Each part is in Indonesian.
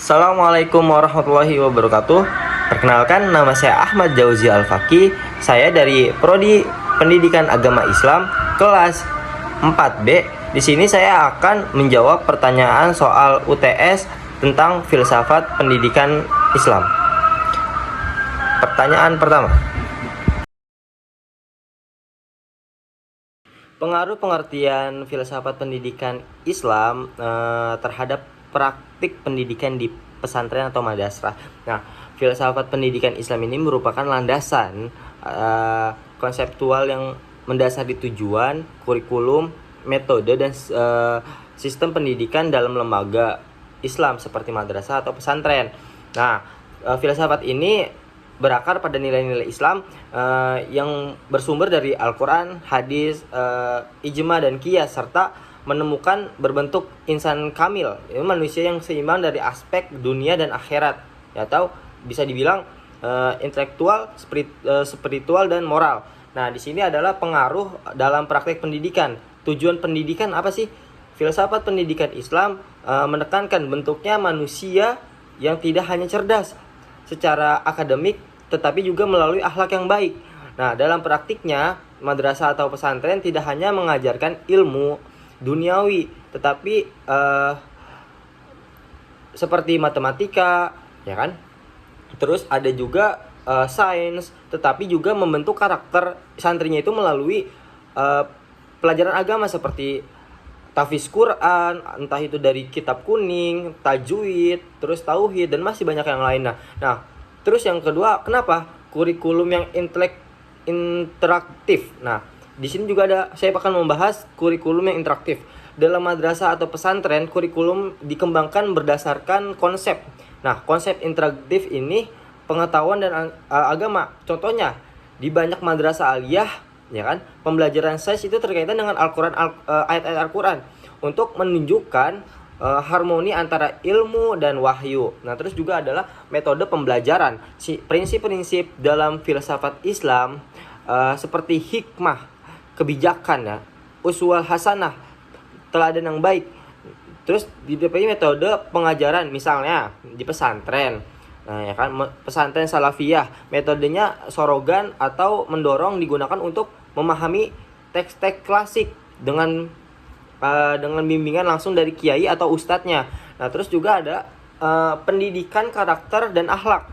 Assalamualaikum warahmatullahi wabarakatuh. Perkenalkan, nama saya Ahmad Jauzi Al-Faqih. Saya dari Prodi Pendidikan Agama Islam kelas 4B. Di sini saya akan menjawab pertanyaan soal UTS tentang filsafat pendidikan Islam. Pertanyaan pertama. Pengaruh pengertian filsafat pendidikan Islam terhadap praktik pendidikan di pesantren atau madrasah. Nah, filsafat pendidikan Islam ini merupakan landasan konseptual yang mendasari tujuan, kurikulum, metode, dan sistem pendidikan dalam lembaga Islam seperti madrasah atau pesantren. Nah, filsafat ini berakar pada nilai-nilai Islam yang bersumber dari Al-Quran, hadis, ijma, dan qiyas, serta menemukan berbentuk insan kamil, manusia yang seimbang dari aspek dunia dan akhirat, atau bisa dibilang intelektual, spiritual, dan moral. Nah, di sini adalah pengaruh dalam praktek pendidikan. Tujuan pendidikan apa sih? Filsafat pendidikan Islam menekankan bentuknya manusia yang tidak hanya cerdas secara akademik, tetapi juga melalui akhlak yang baik. Nah, dalam praktiknya, madrasah atau pesantren tidak hanya mengajarkan ilmu duniawi, tetapi seperti matematika, ya kan? Terus ada juga sains, tetapi juga membentuk karakter santrinya itu melalui pelajaran agama seperti tahfiz Quran, entah itu dari kitab kuning, tajwid, terus tauhid, dan masih banyak yang lain. Nah, terus yang kedua, kenapa kurikulum yang interaktif? Nah, di sini juga saya akan membahas kurikulum yang interaktif. Dalam madrasah atau pesantren, kurikulum dikembangkan berdasarkan konsep. Nah, konsep interaktif ini pengetahuan dan agama. Contohnya, di banyak madrasah aliyah, ya kan, pembelajaran sains itu terkaitan dengan Al-Quran, ayat-ayat Al-Quran, untuk menunjukkan harmoni antara ilmu dan wahyu. Nah, terus juga adalah metode pembelajaran. Prinsip-prinsip dalam filsafat Islam seperti hikmah, kebijakan, ya, uswah hasanah, teladan yang baik. Terus di metode pengajaran, misalnya di pesantren. Nah, ya kan, pesantren salafiyah, metodenya sorogan atau mendorong digunakan untuk memahami teks-teks klasik dengan bimbingan langsung dari kiai atau ustadznya. Nah, terus juga ada pendidikan karakter dan akhlak.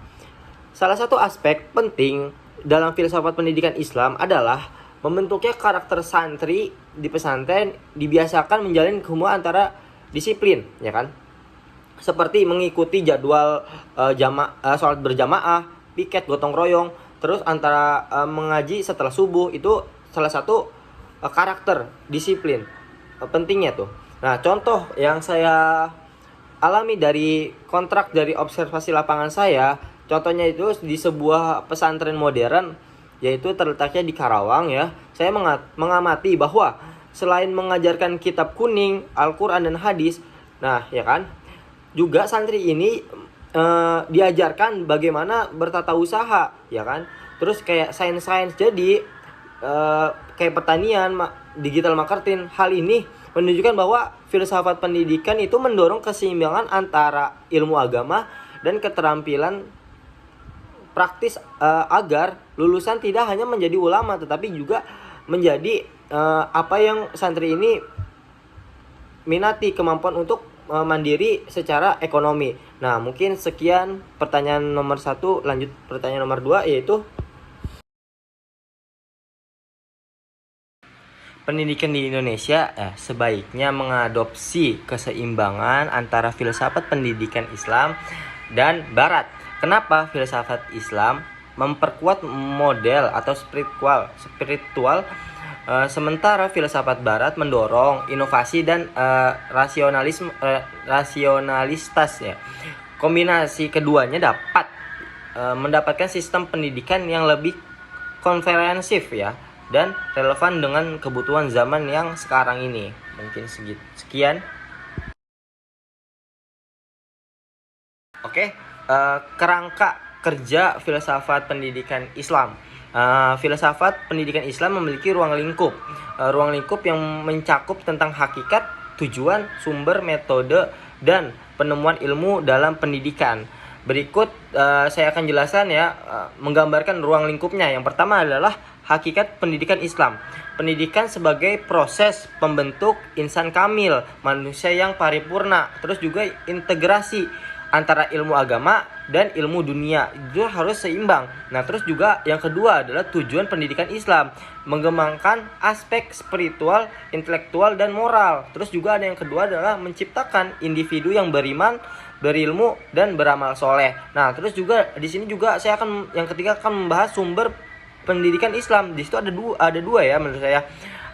Salah satu aspek penting dalam filsafat pendidikan Islam adalah membentuknya karakter santri di pesantren dibiasakan menjalin hubungan antara disiplin, ya kan? Seperti mengikuti jadwal sholat berjamaah, piket, gotong royong, terus antara mengaji setelah subuh. Itu salah satu karakter disiplin pentingnya tuh. Nah, contoh yang saya alami dari kontrak dari observasi lapangan saya, contohnya itu di sebuah pesantren modern, yaitu terletaknya di Karawang, ya. Saya mengamati bahwa selain mengajarkan kitab kuning, Al-Quran, dan hadis, nah, ya kan, juga santri ini diajarkan bagaimana bertata usaha, ya kan. Terus kayak sains-sains, jadi kayak pertanian, digital marketing. Hal ini menunjukkan bahwa filsafat pendidikan itu mendorong keseimbangan antara ilmu agama dan keterampilan praktis, agar lulusan tidak hanya menjadi ulama, tetapi juga menjadi apa yang santri ini minati, kemampuan untuk mandiri secara ekonomi. Nah, mungkin sekian pertanyaan nomor 1. Lanjut pertanyaan nomor 2, yaitu pendidikan di Indonesia sebaiknya mengadopsi keseimbangan antara filsafat pendidikan Islam dan Barat. Kenapa filsafat Islam memperkuat model atau spiritual, sementara filsafat Barat mendorong inovasi dan rasionalitas, ya. Kombinasi keduanya dapat mendapatkan sistem pendidikan yang lebih komprehensif, ya, dan relevan dengan kebutuhan zaman yang sekarang ini. Mungkin sekian. Oke, kerangka kerja filsafat pendidikan Islam. Filsafat pendidikan Islam memiliki ruang lingkup yang mencakup tentang hakikat, tujuan, sumber, metode, dan penemuan ilmu dalam pendidikan. Berikut saya akan jelaskan ya, menggambarkan ruang lingkupnya. Yang pertama adalah hakikat pendidikan Islam. Pendidikan sebagai proses pembentuk insan kamil, manusia yang paripurna. Terus juga integrasi antara ilmu agama dan ilmu dunia, itu harus seimbang. Nah, terus juga yang kedua adalah tujuan pendidikan Islam, mengembangkan aspek spiritual, intelektual, dan moral. Terus juga ada yang kedua adalah menciptakan individu yang beriman, berilmu, dan beramal soleh. Nah, terus juga di sini juga saya akan, yang ketiga, akan membahas sumber pendidikan Islam. Di situ ada dua ya menurut saya.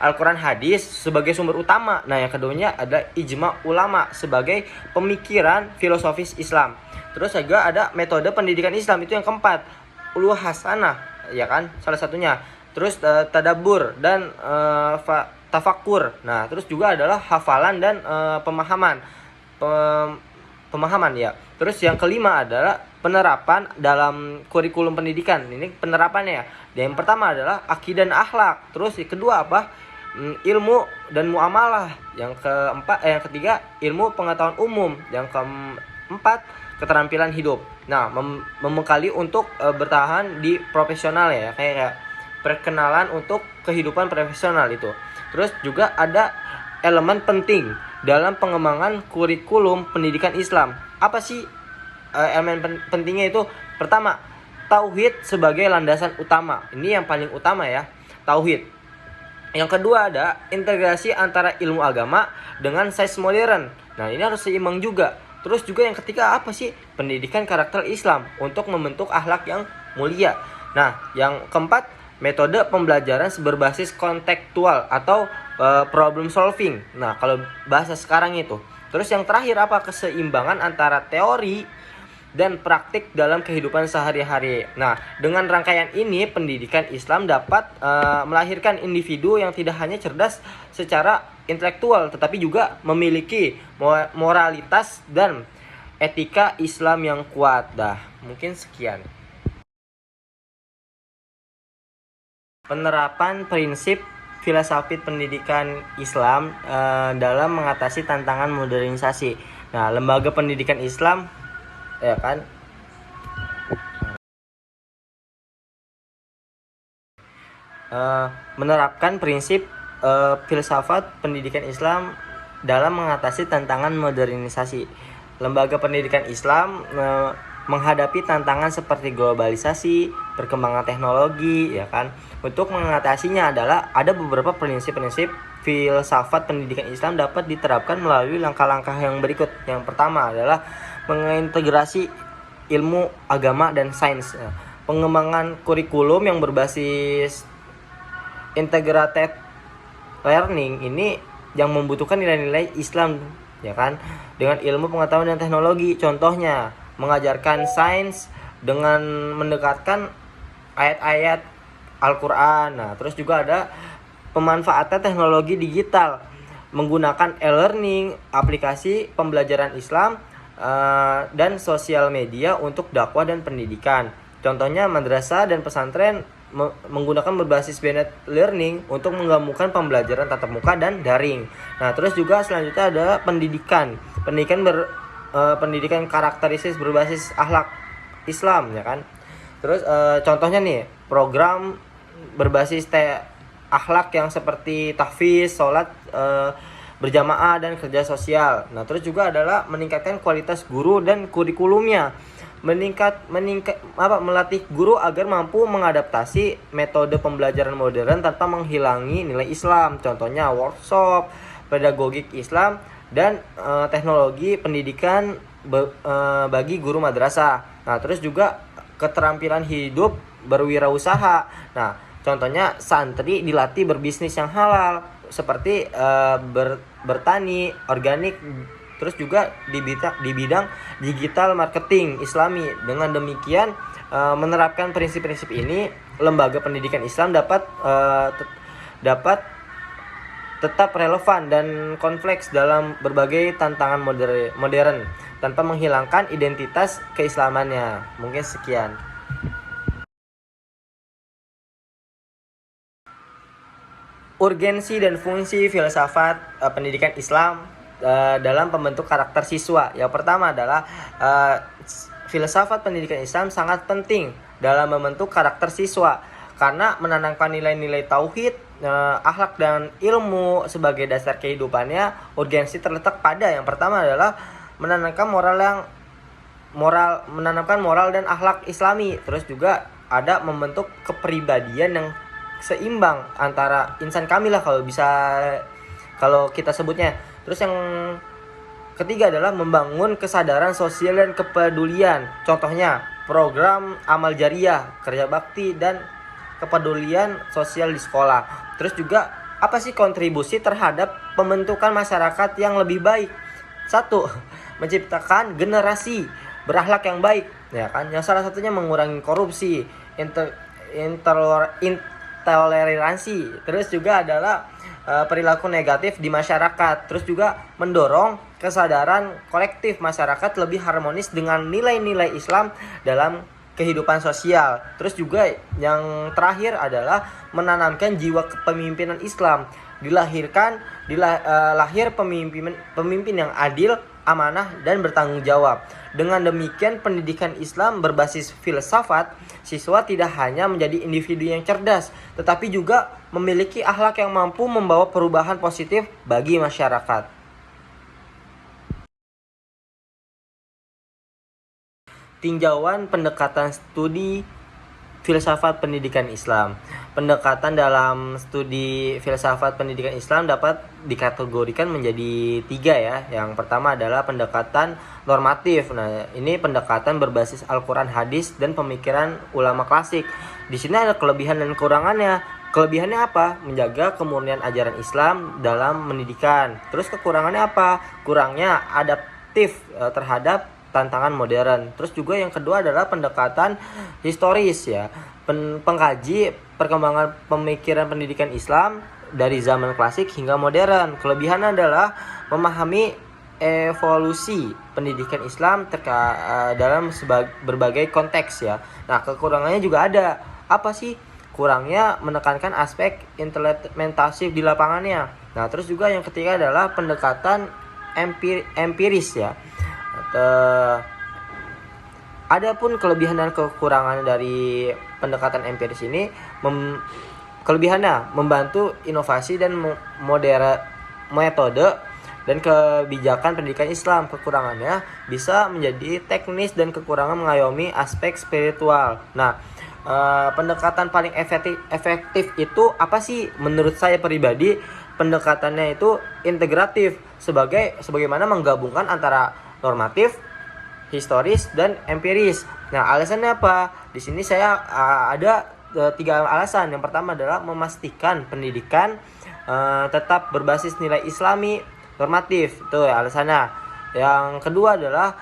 Al-Quran, hadis sebagai sumber utama. Nah, yang keduanya ada ijma ulama sebagai pemikiran filosofis Islam. Terus juga ada metode pendidikan Islam, itu yang keempat, uluh hasanah, ya kan, salah satunya. Terus tadabbur dan tafakur. Nah, terus juga adalah hafalan dan pemahaman ya. Terus yang kelima adalah penerapan dalam kurikulum pendidikan. Ini penerapannya ya. Yang pertama adalah akidah dan akhlak. Terus yang kedua apa? Ilmu dan muamalah. Yang ketiga ilmu pengetahuan umum. Yang keempat keterampilan hidup. Nah, membekali untuk bertahan di profesional ya, kayak perkenalan untuk kehidupan profesional itu. Terus juga ada elemen penting dalam pengembangan kurikulum pendidikan Islam. Apa sih elemen pentingnya itu? Pertama, tauhid sebagai landasan utama. Ini yang paling utama ya, tauhid. Yang kedua ada integrasi antara ilmu agama dengan sains modern. Nah, ini harus seimbang juga. Terus juga yang ketiga apa sih? Pendidikan karakter Islam untuk membentuk akhlak yang mulia. Nah, yang keempat, metode pembelajaran berbasis kontekstual atau problem solving. Nah, kalau bahasa sekarang itu. Terus yang terakhir apa? Keseimbangan antara teori dan praktik dalam kehidupan sehari-hari. Nah, dengan rangkaian ini pendidikan Islam dapat melahirkan individu yang tidak hanya cerdas secara intelektual, tetapi juga memiliki moralitas dan etika Islam yang kuat. Dah, mungkin sekian. Penerapan prinsip filsafat pendidikan Islam dalam mengatasi tantangan modernisasi. Nah, lembaga pendidikan Islam ya kan menerapkan prinsip filsafat pendidikan Islam dalam mengatasi tantangan modernisasi. Lembaga pendidikan Islam menghadapi tantangan seperti globalisasi, perkembangan teknologi, ya kan. Untuk mengatasinya adalah ada beberapa prinsip-prinsip filsafat pendidikan Islam dapat diterapkan melalui langkah-langkah yang berikut. Yang pertama adalah mengintegrasi ilmu agama dan sains. Pengembangan kurikulum yang berbasis integrated learning ini yang membutuhkan nilai-nilai Islam, ya kan, dengan ilmu pengetahuan dan teknologi. Contohnya mengajarkan sains dengan mendekatkan ayat-ayat Al-Quran. Nah, terus juga ada pemanfaatan teknologi digital menggunakan e-learning, aplikasi pembelajaran Islam dan sosial media untuk dakwah dan pendidikan. Contohnya madrasah dan pesantren menggunakan berbasis blended learning untuk menggabungkan pembelajaran tatap muka dan daring. Nah, terus juga selanjutnya ada pendidikan karakteristik berbasis akhlak Islam, ya kan. Terus contohnya nih, program berbasis akhlak yang seperti tahfiz, sholat berjamaah dan kerja sosial. Nah, terus juga adalah meningkatkan kualitas guru dan kurikulumnya. Melatih guru agar mampu mengadaptasi metode pembelajaran modern tanpa menghilangi nilai Islam. Contohnya workshop pedagogik Islam dan teknologi pendidikan bagi guru madrasah. Nah, terus juga keterampilan hidup berwirausaha. Nah, contohnya santri dilatih berbisnis yang halal seperti bertani organik, terus juga di bidang digital marketing Islami. Dengan demikian menerapkan prinsip-prinsip ini, lembaga pendidikan Islam dapat tetap relevan dan kompleks dalam berbagai tantangan modern tanpa menghilangkan identitas keislamannya. Mungkin sekian. Urgensi dan fungsi filsafat pendidikan Islam dalam pembentuk karakter siswa. Yang pertama adalah filsafat pendidikan Islam sangat penting dalam membentuk karakter siswa karena menanamkan nilai-nilai tauhid, akhlak dan ilmu sebagai dasar kehidupannya. Urgensi terletak pada yang pertama adalah menanamkan moral dan akhlak Islami. Terus juga ada membentuk kepribadian yang seimbang antara insan kamil lah kalau kita sebutnya. Terus yang ketiga adalah membangun kesadaran sosial dan kepedulian. Contohnya program amal jariah, kerja bakti dan kepedulian sosial di sekolah. Terus juga apa sih kontribusi terhadap pembentukan masyarakat yang lebih baik? 1. Menciptakan generasi berakhlak yang baik, ya kan? Yang salah satunya mengurangi korupsi, intoleransi. Terus juga adalah perilaku negatif di masyarakat. Terus juga mendorong kesadaran kolektif masyarakat lebih harmonis dengan nilai-nilai Islam dalam kehidupan sosial. Terus juga yang terakhir adalah menanamkan jiwa kepemimpinan Islam. Lahir pemimpin yang adil, amanah dan bertanggung jawab. Dengan demikian pendidikan Islam berbasis filsafat, siswa tidak hanya menjadi individu yang cerdas, tetapi juga memiliki akhlak yang mampu membawa perubahan positif bagi masyarakat. Tinjauan pendekatan studi filsafat pendidikan Islam. Pendekatan dalam studi filsafat pendidikan Islam dapat dikategorikan menjadi 3 ya. Yang pertama adalah pendekatan normatif. Nah, ini pendekatan berbasis Al-Quran, hadis, dan pemikiran ulama klasik. Di sini ada kelebihan dan kekurangannya. Kelebihannya apa? Menjaga kemurnian ajaran Islam dalam pendidikan. Terus kekurangannya apa? Kurangnya adaptif terhadap tantangan modern. Terus juga yang kedua adalah pendekatan historis ya. Pengkaji perkembangan pemikiran pendidikan Islam dari zaman klasik hingga modern. Kelebihannya adalah memahami evolusi pendidikan Islam dalam berbagai konteks ya. Nah, kekurangannya juga ada. Apa sih? Kurangnya menekankan aspek implementasi di lapangannya. Nah, terus juga yang ketiga adalah pendekatan empiris ya. Adapun kelebihan dan kekurangan dari pendekatan empiris ini, kelebihannya membantu inovasi dan metode dan kebijakan pendidikan Islam. Kekurangannya bisa menjadi teknis dan kekurangan mengayomi aspek spiritual. Nah, pendekatan paling efektif itu apa sih? Menurut saya pribadi, pendekatannya itu integratif sebagaimana menggabungkan antara normatif, historis, dan empiris. Nah, alasannya apa? Di sini saya ada 3 alasan. Yang pertama adalah memastikan pendidikan tetap berbasis nilai Islami normatif. Itu ya alasannya. Yang kedua adalah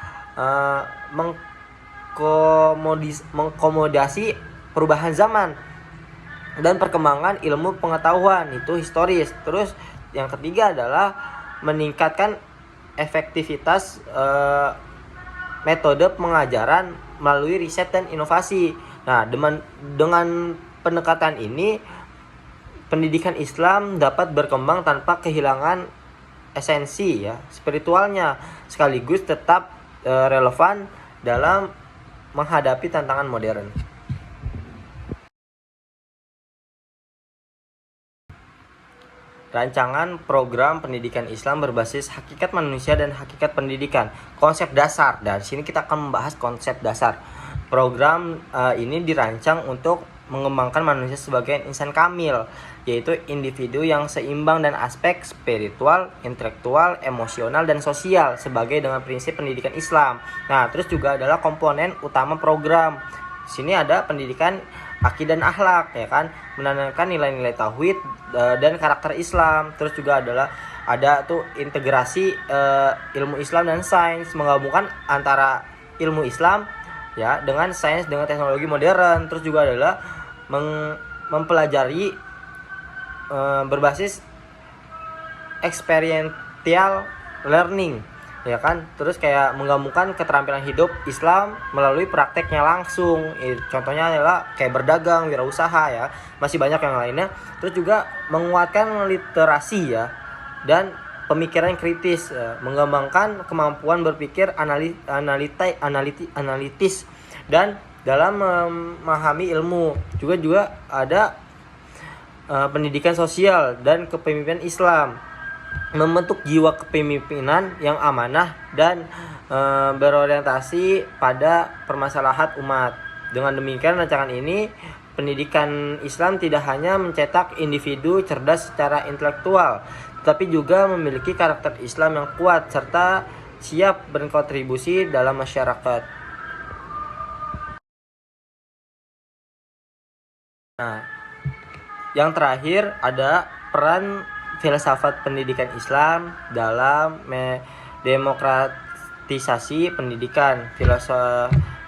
mengkomodasi perubahan zaman dan perkembangan ilmu pengetahuan, itu historis. Terus yang ketiga adalah meningkatkan efektivitas metode pengajaran melalui riset dan inovasi. Nah, dengan pendekatan ini pendidikan Islam dapat berkembang tanpa kehilangan esensi ya spiritualnya, sekaligus tetap relevan dalam menghadapi tantangan modern. Rancangan program pendidikan Islam berbasis hakikat manusia dan hakikat pendidikan. Konsep dasar. Dan di sini kita akan membahas konsep dasar. Program ini dirancang untuk mengembangkan manusia sebagai insan kamil, yaitu individu yang seimbang dan aspek spiritual, intelektual, emosional, dan sosial sebagai dengan prinsip pendidikan Islam. Nah, terus juga adalah komponen utama program. Di sini ada pendidikan akidah dan akhlak ya kan, menanamkan nilai-nilai tauhid dan karakter Islam. Terus juga ada tuh integrasi ilmu Islam dan sains, menggabungkan antara ilmu Islam ya dengan sains dengan teknologi modern. Terus juga adalah mempelajari berbasis experiential learning ya kan. Terus kayak menggabungkan keterampilan hidup Islam melalui prakteknya langsung. Contohnya adalah kayak berdagang, wirausaha ya. Masih banyak yang lainnya. Terus juga menguatkan literasi ya dan pemikiran kritis, mengembangkan kemampuan berpikir analitis dan dalam memahami ilmu. Juga ada pendidikan sosial dan kepemimpinan Islam, membentuk jiwa kepemimpinan yang amanah dan berorientasi pada permasalahan umat. Dengan demikian, rancangan ini pendidikan Islam tidak hanya mencetak individu cerdas secara intelektual, tetapi juga memiliki karakter Islam yang kuat serta siap berkontribusi dalam masyarakat. Nah, yang terakhir ada peran filsafat pendidikan Islam dalam demokratisasi pendidikan.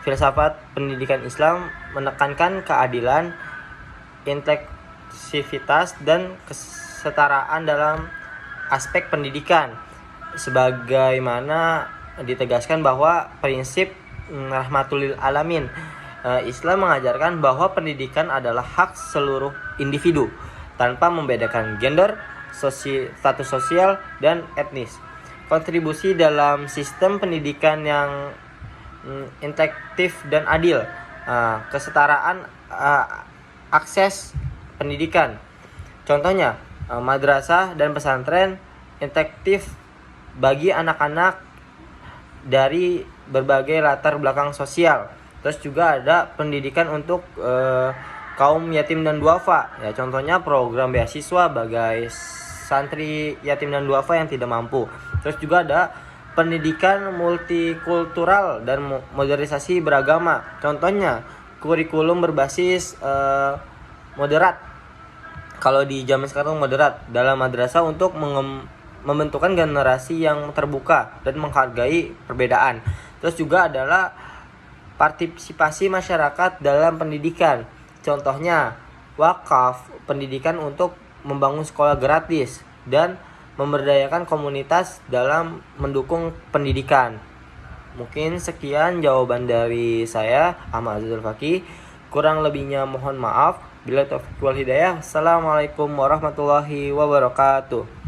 Filsafat pendidikan Islam menekankan keadilan, inklusivitas, dan kesetaraan dalam aspek pendidikan, sebagaimana ditegaskan bahwa prinsip rahmatul lil alamin. Islam mengajarkan bahwa pendidikan adalah hak seluruh individu tanpa membedakan gender, status sosial, dan etnis. Kontribusi dalam sistem pendidikan yang inklusif dan adil, kesetaraan akses pendidikan. Contohnya, madrasah dan pesantren inklusif bagi anak-anak dari berbagai latar belakang sosial. Terus juga ada pendidikan untuk kaum yatim dan duafa. Ya, contohnya program beasiswa bagi santri yatim dan duafa yang tidak mampu. Terus juga ada pendidikan multikultural dan modernisasi beragama. Contohnya kurikulum berbasis moderat. Kalau di zaman sekarang moderat dalam madrasah untuk membentukkan generasi yang terbuka dan menghargai perbedaan. Terus juga adalah partisipasi masyarakat dalam pendidikan. Contohnya wakaf pendidikan untuk membangun sekolah gratis dan memberdayakan komunitas dalam mendukung pendidikan. Mungkin sekian jawaban dari saya, Ahmad Azizul Fakih. Kurang lebihnya mohon maaf. Bila taufiq wal hidayah. Assalamualaikum warahmatullahi wabarakatuh.